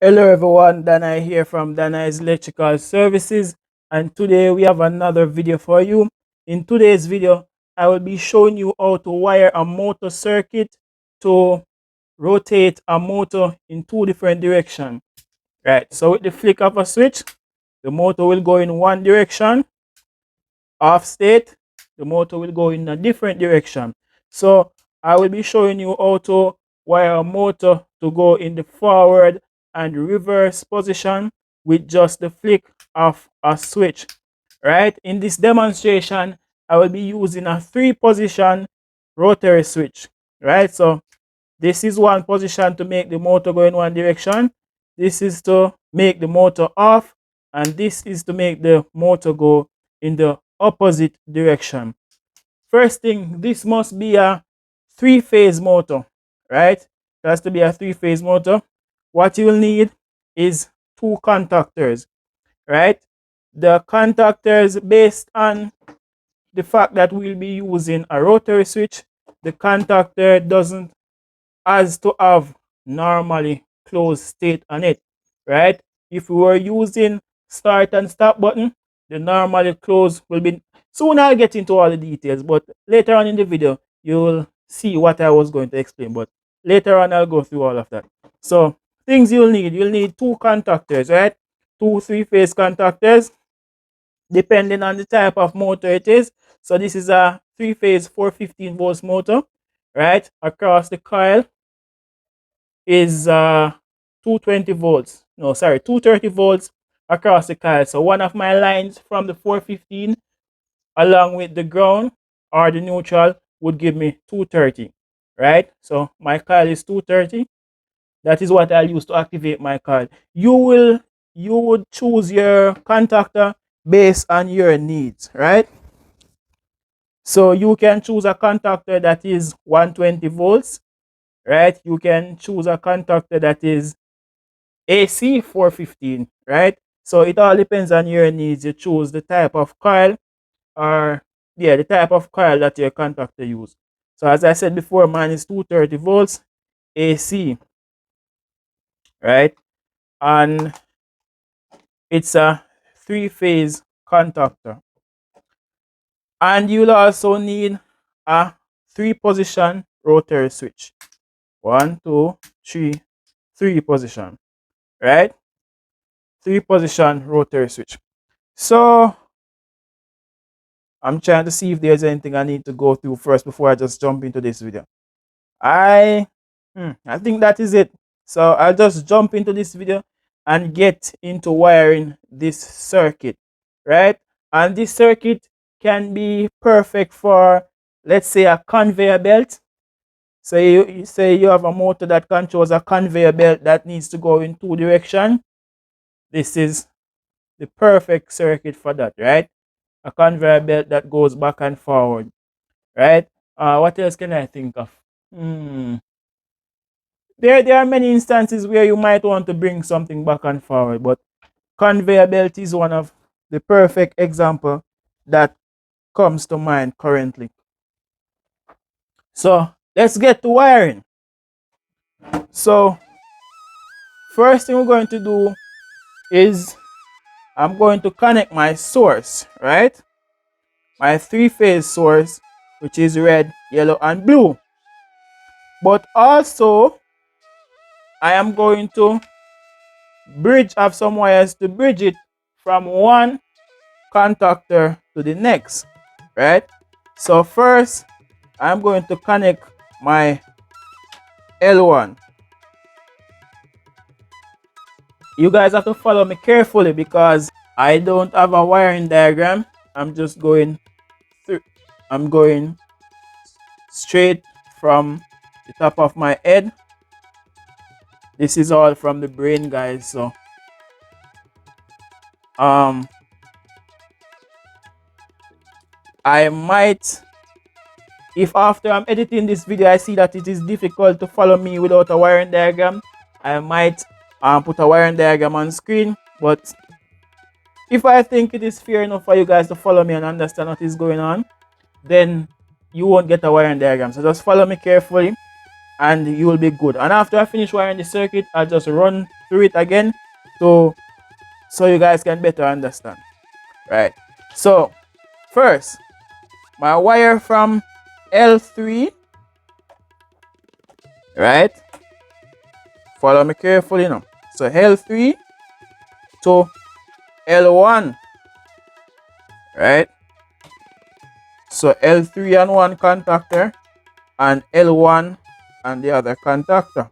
Hello everyone, Dana here from Dana's Electrical Services, and today we have another video for you. In today's video, I will be showing you how to wire a motor circuit to rotate a motor in two different directions. Right, so with the flick of a switch, the motor will go in one direction. Off state, the motor will go in a different direction. So I will be showing you how to wire a motor to go in the forward and reverse position with just the flick of a switch. Right, in this demonstration I will be using a 3-position rotary switch. Right, so this is one position to make the motor go in one direction, this is to make the motor off, and this is to make the motor go in the opposite direction. First thing, this must be a 3-phase motor, right? It has to be a 3-phase motor. What you will need is 2 contactors, right? The contactors, based on the fact that we'll be using a rotary switch, the contactor doesn't has to have normally closed state on it, right? If we were using start and stop button, the normally close will be, soon I'll get into all the details, but later on in the video you'll see what I was going to explain, but later on I'll go through all of that. So things you'll need 2 contactors, right? 2 3-phase contactors depending on the type of motor it is. So this is a 3-phase 415 volts motor, right? Across the coil is 220 volts, no sorry, 230 volts across the coil. So one of my lines from the 415 along with the ground or the neutral would give me 230, right? So my coil is 230. That is what I'll use to activate my coil. You would choose your contactor based on your needs, right? So you can choose a contactor that is 120 volts, right? You can choose a contactor that is AC 415, right? So it all depends on your needs. You choose the type of coil, or the type of coil that your contactor use. So as I said before, mine is 230 volts AC, right? And it's a 3-phase contactor. And you'll also need a 3-position rotary switch. 1 2 3 3 position, right? 3-position rotary switch. So I'm trying to see if there's anything I need to go through first before I just jump into this video. I think that is it. So I'll just jump into this video and get into wiring this circuit, right? And this circuit can be perfect for, let's say, a conveyor belt. So you say you have a motor that controls a conveyor belt that needs to go in 2 directions. This is the perfect circuit for that, right? A conveyor belt that goes back and forward, right? What else can I think of? There are many instances where you might want to bring something back and forward, but conveyor belt is one of the perfect example that comes to mind currently. So let's get to wiring. So first thing we're going to do is I'm going to connect my source, right? My 3-phase source, which is red, yellow, and blue. But also I am going to have some wires to bridge it from one contactor to the next, right? So first I'm going to connect my L1. You guys have to follow me carefully because I don't have a wiring diagram. I'm just going through, I'm going straight from the top of my head. This is all from the brain, guys. So I might, if after I'm editing this video I see that it is difficult to follow me without a wiring diagram, I might put a wiring diagram on screen. But if I think it is fair enough for you guys to follow me and understand what is going on, then you won't get a wiring diagram. So just follow me carefully and you will be good. And after I finish wiring the circuit, I'll just run through it again to so you guys can better understand. Right. So first, my wire from L3, right? Follow me carefully now. So L3 to L1, right? So L3 on one contactor and L1 on the other contactor.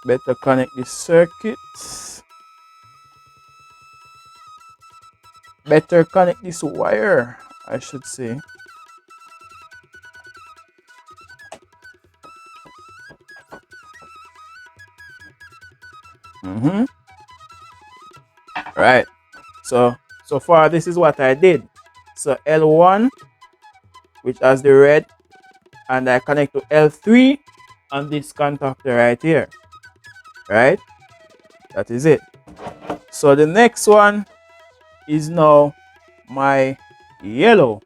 Better connect the circuits. Better connect this wire, I should say. Right. So far this is what I did. So L1, which has the red, and I connect to L3 on this contactor right here. Right? That is it. So the next one is now my yellow.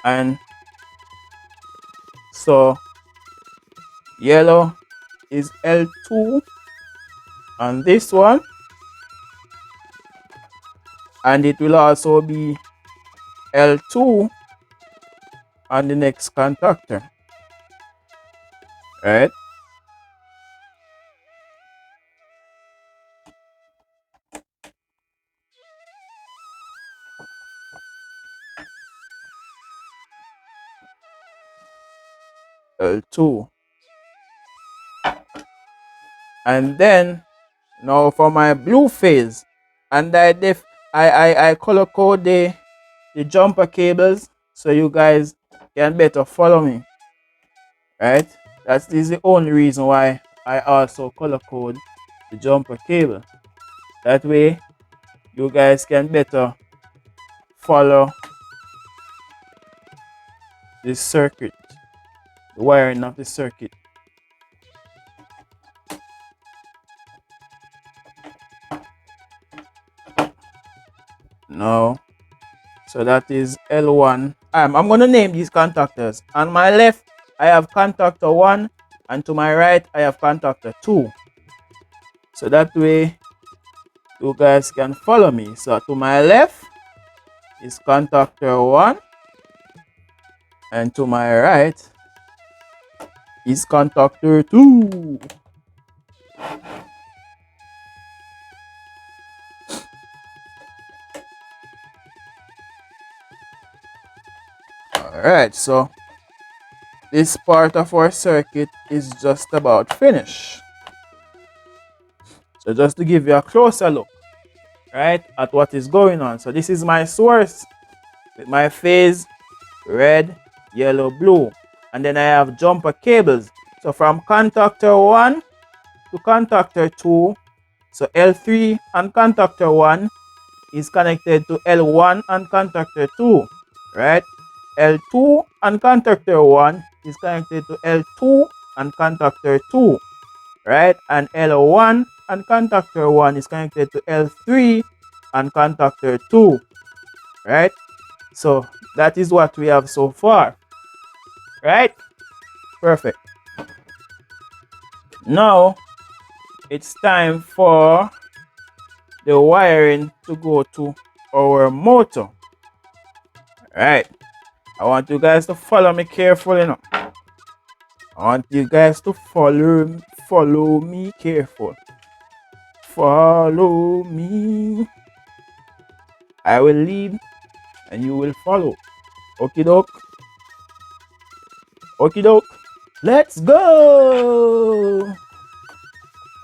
And so yellow is L2 on this one. And it will also be L2 on the next contactor. Right? L2. And then now for my blue phase, and I color code the jumper cables so you guys can better follow me. Right? That is the only reason why I also color code the jumper cable. That way you guys can better follow the circuit, the wiring of the circuit. Now, so that is L1. I'm going to name these contactors. On my left, I have contactor 1, and to my right, I have contactor 2. So that way, you guys can follow me. So to my left is contactor 1, and to my right is contactor 2. Alright, so this part of our circuit is just about finished. So just to give you a closer look, right, at what is going on. So this is my source with my phase red, yellow, blue. And then I have jumper cables. So from contactor 1 to contactor 2, so L3 and contactor 1 is connected to L1 and contactor 2, right? L2 and contactor 1 is connected to L2 and contactor 2, right? And L1 and contactor 1 is connected to L3 and contactor 2, right? So that is what we have so far, right? Perfect. Now it's time for the wiring to go to our motor. Right. I want you guys to follow me carefully now. I want you guys to follow me careful. Follow me. I will lead and you will follow. Okie doke. Okie doke. Let's go.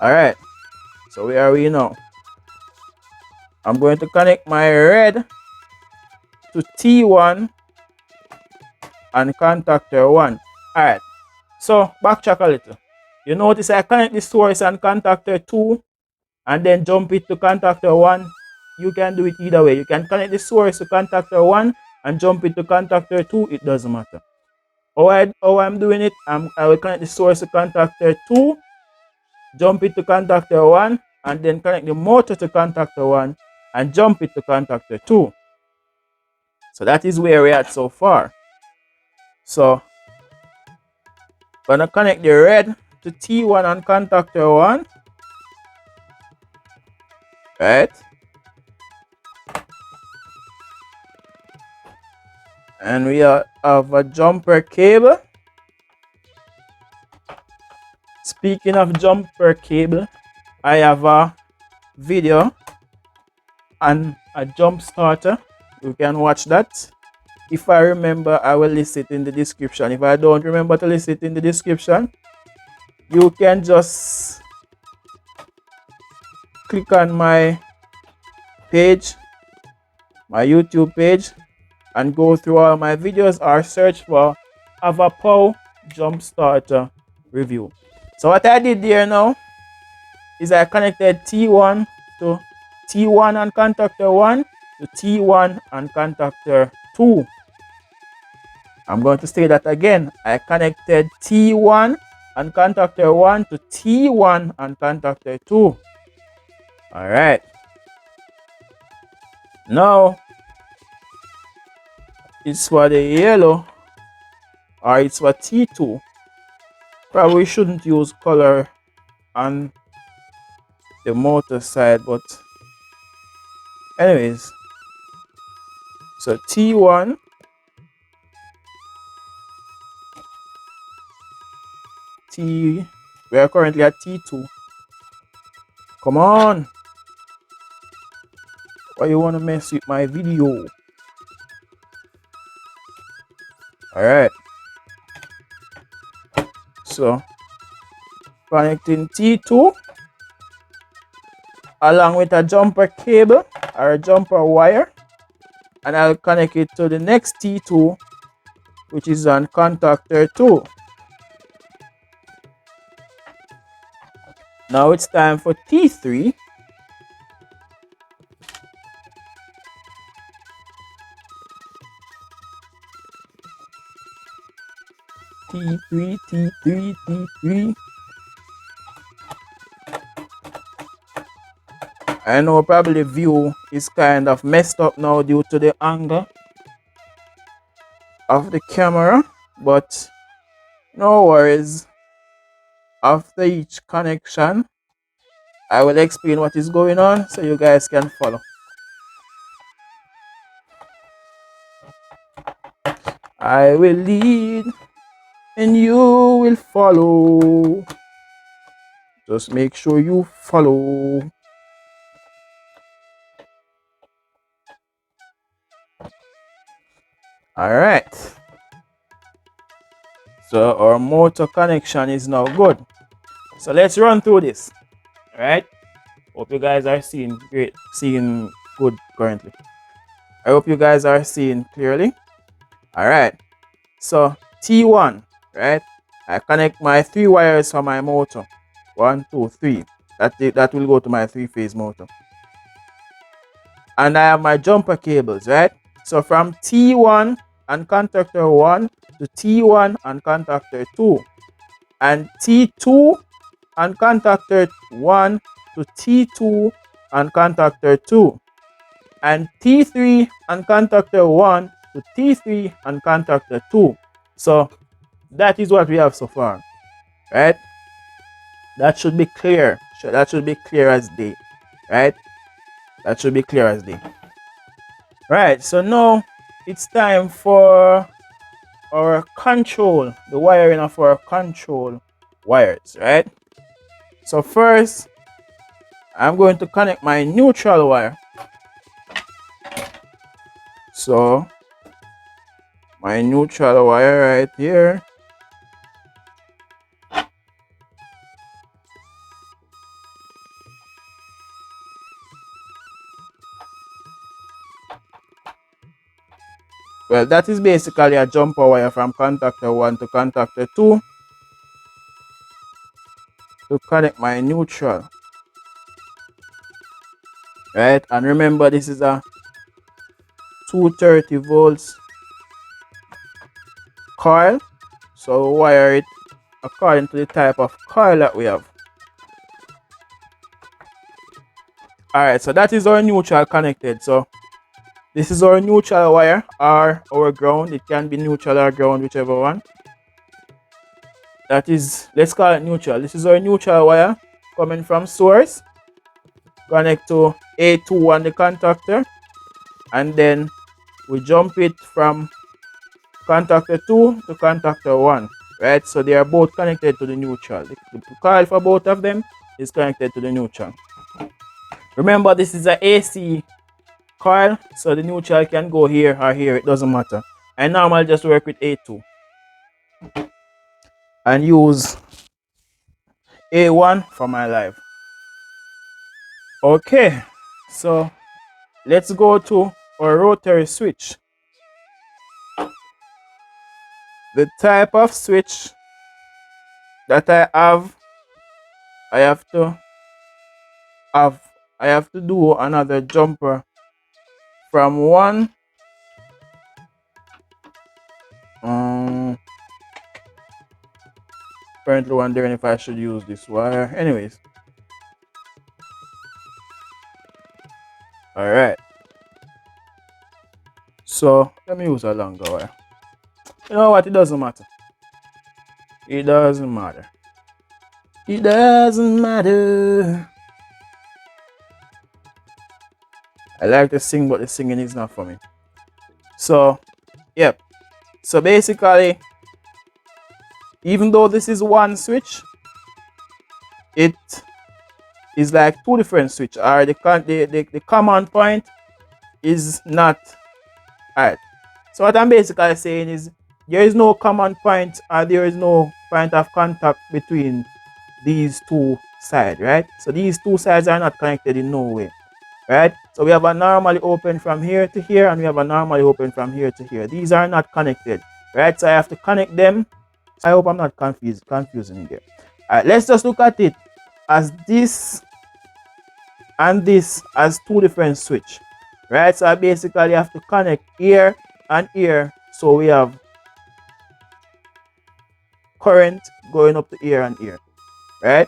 Alright. So where are we now? I'm going to connect my red to T1 and contactor 1. Alright. So backtrack a little. You notice I connect the source and contactor 2 and then jump it to contactor 1. You can do it either way. You can connect the source to contactor 1 and jump it to contactor 2. It doesn't matter. How I'm doing it, I will connect the source to contactor 2, jump it to contactor 1, and then connect the motor to contactor 1 and jump it to contactor 2. So that is where we're at so far. So gonna connect the red to T1 on contactor 1, right? And we have a jumper cable. Speaking of jumper cable, I have a video on a jump starter. You can watch that. If I remember, I will list it in the description. If I don't remember to list it in the description, you can just click on my page, my YouTube page, and go through all my videos or search for Avapow jump starter review. So what I did there now is I connected T1 to T1 on contactor 1 to T1 on contactor 2. I'm going to say that again. I connected T1 on contactor 1 to T1 on contactor 2. Alright. Now, it's for the yellow, or it's for T2. Probably shouldn't use color on the motor side, but anyways. So T1, we are currently at T2. Come on. Why you want to mess with my video? Alright. So connecting T2 along with a jumper cable or a jumper wire, and I'll connect it to the next T2, which is on contactor 2. Now it's time for T3. T3. I know probably view is kind of messed up now due to the angle of the camera, but no worries. After each connection, I will explain what is going on so you guys can follow. I will lead and you will follow. Just make sure you follow. Alright. So our motor connection is now good. So let's run through this. Alright. Hope you guys are seeing good currently. I hope you guys are seeing clearly. Alright. So T1, right? I connect my 3 wires for my motor. 1, 2, 3. That will go to my 3-phase motor. And I have my jumper cables, right? So from T1 and contactor 1 to T1 and contactor 2. And T2 and contactor 1 to T2 and contactor 2. And T3 and contactor 1 to T3 and contactor 2. So that is what we have so far, right? That should be clear. That should be clear as day, right? That should be clear as day. Right, so now it's time for our control, the wiring of our control wires, right? So first, I'm going to connect my neutral wire. So my neutral wire right here. Well, that is basically a jumper wire from contactor 1 to contactor 2 to connect my neutral. Right, and remember this is a 230 volts coil, so wire it according to the type of coil that we have. Alright, so that is our neutral connected. So This is our neutral wire or our ground. It can be neutral or ground, whichever one. That is, let's call it neutral. This is our neutral wire coming from source. Connect to A2 on the contactor, and then we jump it from contactor 2 to contactor 1, right? So they are both connected to the neutral. The coil for both of them is connected to the neutral. Remember, this is an AC coil, so the neutral can go here or here, it doesn't matter. I normally just work with A2 and use A1 for my live. Okay, so let's go to our rotary switch. The type of switch that I have to do another jumper from one. Currently wondering if I should use this wire. Anyways, all right. So let me use a longer wire. You know what? It doesn't matter. It doesn't matter. It doesn't matter. I like to sing, but the singing is not for me. So, yep. So basically, even though this is one switch, it is like two different switches. Or the common point is not. Alright. So what I'm basically saying is there is no common point, or there is no point of contact between these two sides, right? So these two sides are not connected in no way, right? So we have a normally open from here to here, and we have a normally open from here to here. These are not connected, right? So I have to connect them. I hope I'm not confusing here. Alright, let's just look at it as this and this as two different switch, right? So I basically have to connect here and here, so we have current going up to here and here, right?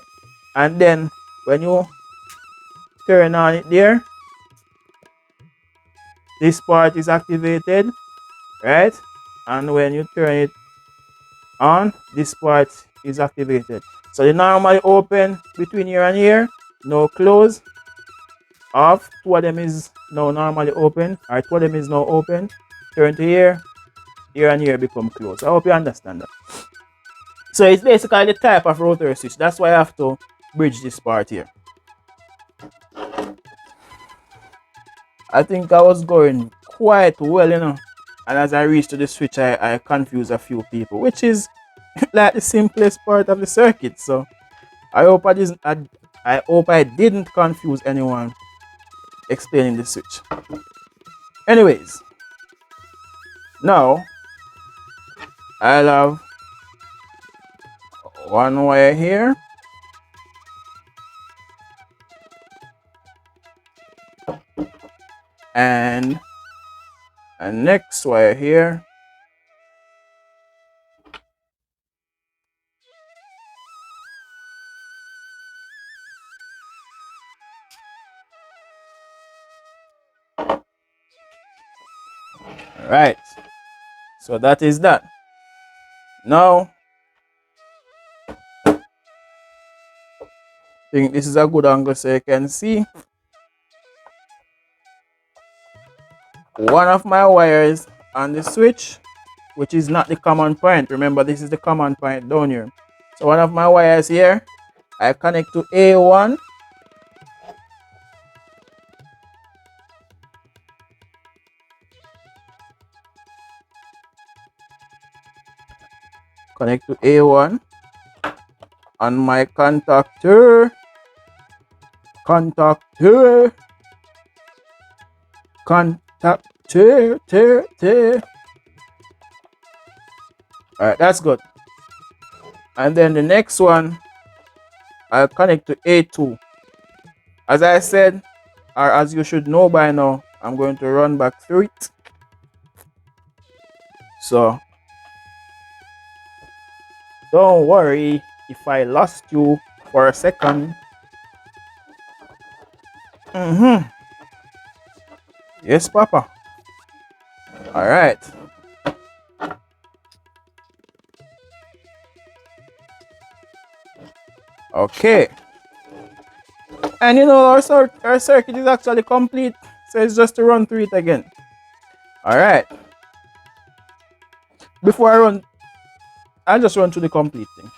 And then when you turn on it there, this part is activated, right? And when you turn it on, this part is activated. So the normally open between here and here, no close. Off, two of them is now normally open, or two of them is now open. Turn to here, here and here become closed. I hope you understand that. So it's basically the type of rotary switch. That's why I have to bridge this part here. I think I was going quite well, you know. And as I reached to the switch, I confused a few people, which is like the simplest part of the circuit. So I hope I didn't confuse anyone explaining the switch. Anyways, now I'll have one wire here, and a next wire here, right? So that is that. Now I think this is a good angle so you can see one of my wires on the switch, which is not the common point. Remember, this is the common point down here. So one of my wires here, I connect to A1, connect to A1 on my contactor, contactor. Alright, that's good. And then the next one, I'll connect to A2. As I said, or as you should know by now, I'm going to run back through it. So don't worry if I lost you for a second. Yes, Papa. All right. Okay. And you know, our circuit is actually complete. So it's just to run through it again. All right. Before I run, I just run through the complete thing.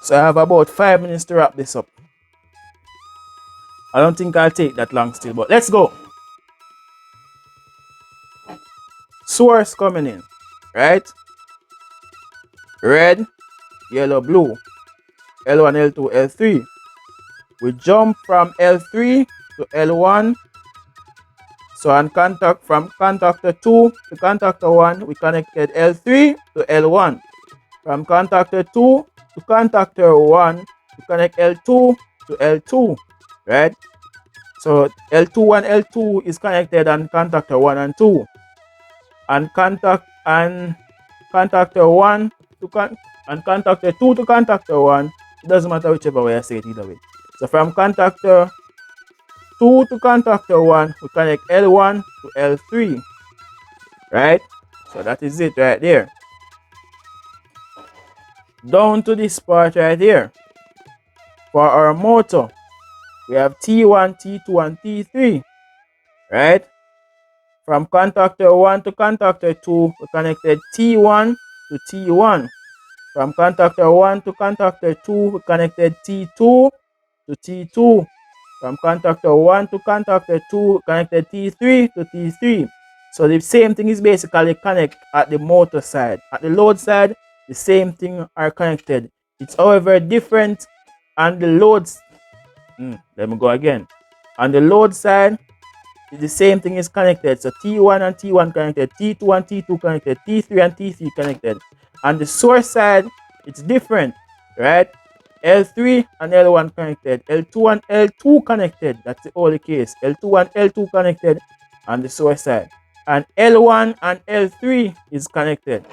So I have about 5 minutes to wrap this up. I don't think I'll take that long still, but let's go. Source coming in, right? Red, yellow, blue. L1, L2, L3. We jump from L3 to L1. So on contact from contactor 2 to contactor 1, we connected L3 to L1. From contactor 2 to contactor 1, we connect L2 to L2, right? So L2 and L2 is connected on contactor 1 and 2. And contactor 1 to contactor 2 to contactor 1, it doesn't matter whichever way I say it, either way. So from contactor 2 to contactor 1, we connect L1 to L3, right? So that is it right there. Down to this part right here. For our motor, we have T1, T2, and T3, right? From contactor 1 to contactor 2, we connected T1 to T1. From contactor 1 to contactor 2, we connected T2 to T2. From contactor 1 to contactor 2, we connected T3 to T3. So the same thing is basically connected at the motor side. At the load side, the same thing are connected. It's however different on the loads. Let me go again. On the load side, the same thing is connected. So T1 and T1 connected, T2 and T2 connected, T3 and T3 connected. On the source side, it's different, right? L3 and L1 connected, L2 and L2 connected. That's the only case. L2 and L2 connected on the source side. And L1 and L3 is connected.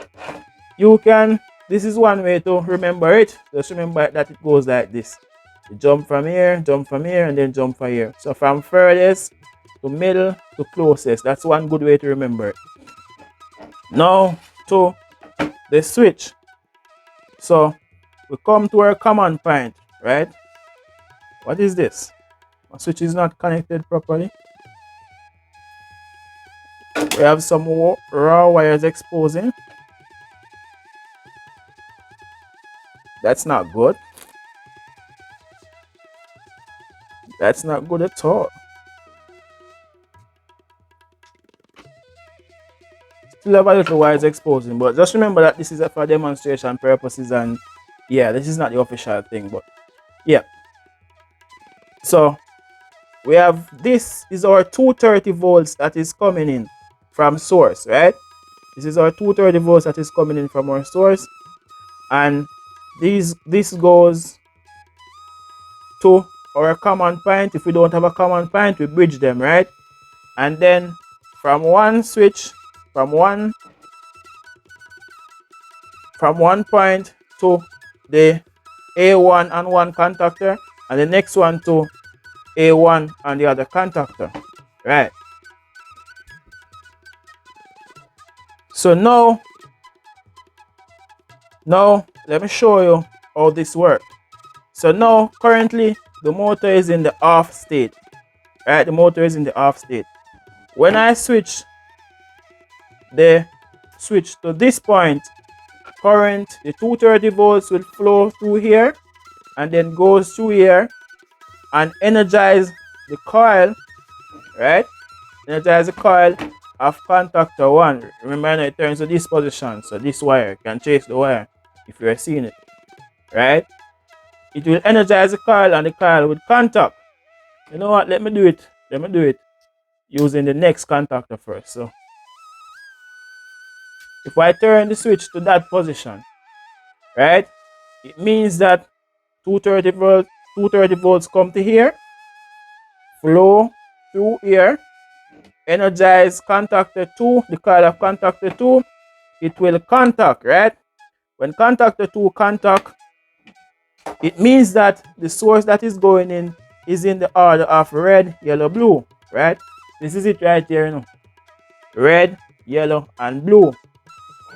This is one way to remember it. Just remember that it goes like this. You jump from here, and then jump from here. So from furthest to middle to closest. That's one good way to remember it. Now to the switch. So we come to our command point, right? What is this? My switch is not connected properly. We have some raw wires exposing. That's not good. That's not good at all. Still have a little wires exposing, but just remember that this is for demonstration purposes, and yeah, this is not the official thing, but yeah. So we have, this is our 230 volts that is coming in from source, right? This is our 230 volts that is coming in from our source, and this goes to our command point. If we don't have a command point, we bridge them, right? And then from one switch, from one point to the A1 and 1 contactor, and the next one to A1 and the other contactor, right? So now let me show you how this works. So now currently the motor is in the off state, right? The motor is in the off state. When I switch the switch to this point, current, the 230 volts will flow through here and then goes through here and energize the coil, right? Energize the coil of contactor 1. Remember, it turns to this position, so this wire can chase the wire if you're seeing it, right? It will energize the coil and the coil will contact. You know what? Let me do it using the next contactor first. So if I turn the switch to that position, right, it means that 230 volts come to here, flow through here, energize contactor 2, the coil of contactor 2, it will contact, right? When contactor 2 contact, it means that the source that is going in is in the order of red, yellow, blue, right? This is it right here, you know. Red, yellow, and blue.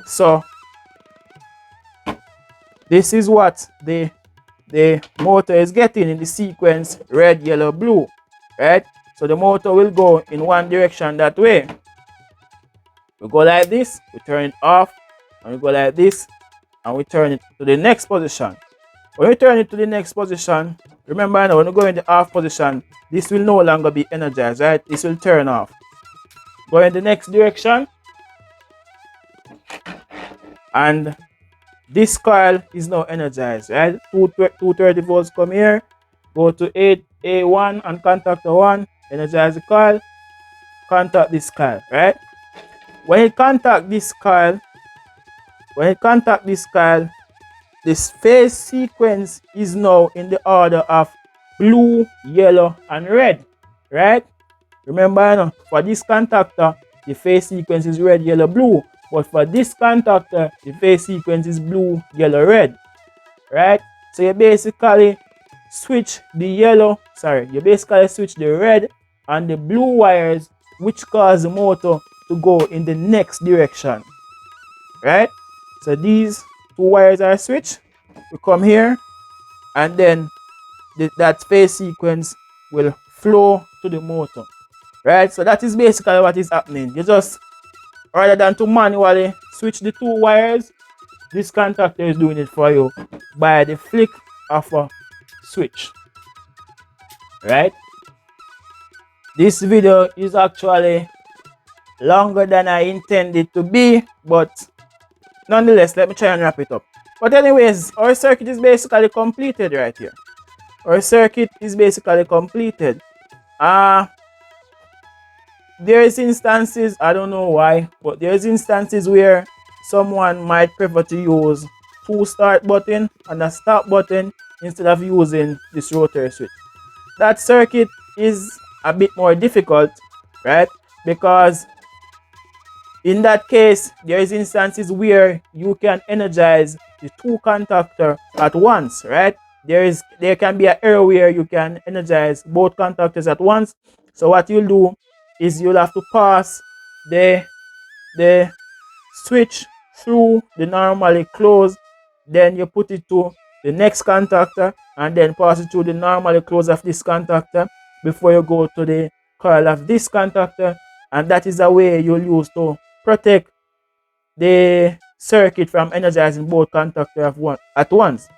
So this is what the motor is getting in the sequence red, yellow, blue, right? So the motor will go in one direction that way. We go like this, we turn it off, and we go like this, and we turn it to the next position. When we turn it to the next position, remember now, when we go in the off position, this will no longer be energized, right? This will turn off. Go in the next direction, and this coil is now energized, right? 230 volts come here, go to 8A1 and contactor 1, energize the coil, contact this coil, right? When it contact this coil, this phase sequence is now in the order of blue, yellow, and red, right? Remember, you know, for this contactor, the phase sequence is red, yellow, blue. But for this contactor, the phase sequence is blue, yellow, red, right? So you basically switch the red and the blue wires, which cause the motor to go in the next direction, right? So these two wires are switched. We come here, and then that phase sequence will flow to the motor, right? So that is basically what is happening. You just, rather than to manually switch the two wires, this contactor is doing it for you by the flick of a switch, right? This video is actually longer than I intended to be, but nonetheless, let me try and wrap it up. But anyways, our circuit is basically completed right here. Our circuit is basically completed. There's instances, I don't know why, but there's instances where someone might prefer to use two start button and a stop button instead of using this rotary switch. That circuit is a bit more difficult, right? Because in that case, there is instances where you can energize the two contactors at once, right? There can be an error where you can energize both contactors at once. So what you'll do is you'll have to pass the switch through the normally closed, then you put it to the next contactor, and then pass it through the normally closed of this contactor before you go to the coil of this contactor. And that is a way you'll use to protect the circuit from energizing both contactors at once.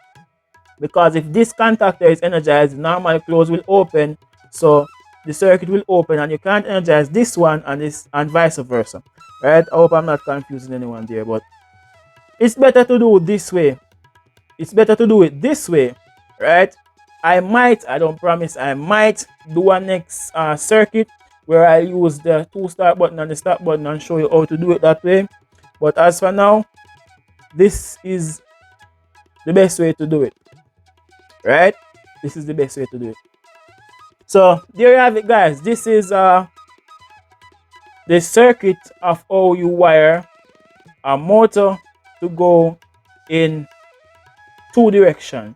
Because if this contactor is energized, the normal close will open, so the circuit will open, and you can't energize this one and vice versa, right? I hope I'm not confusing anyone there, but it's better to do it this way. It's better to do it this way, right? I don't promise, I might do a next circuit where I use the two start button and the stop button and show you how to do it that way. But as for now, this is the best way to do it, right? This is the best way to do it. So there you have it, guys. This is the circuit of how you wire a motor to go in two directions,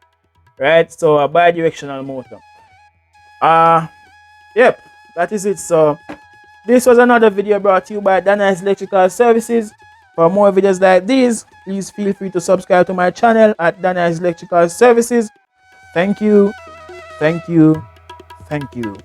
right? So a bi-directional motor. Yep, that is it. So this was another video brought to you by Dana's Electrical Services. For more videos like these, please feel free to subscribe to my channel at Dana's Electrical Services. Thank you, thank you, thank you.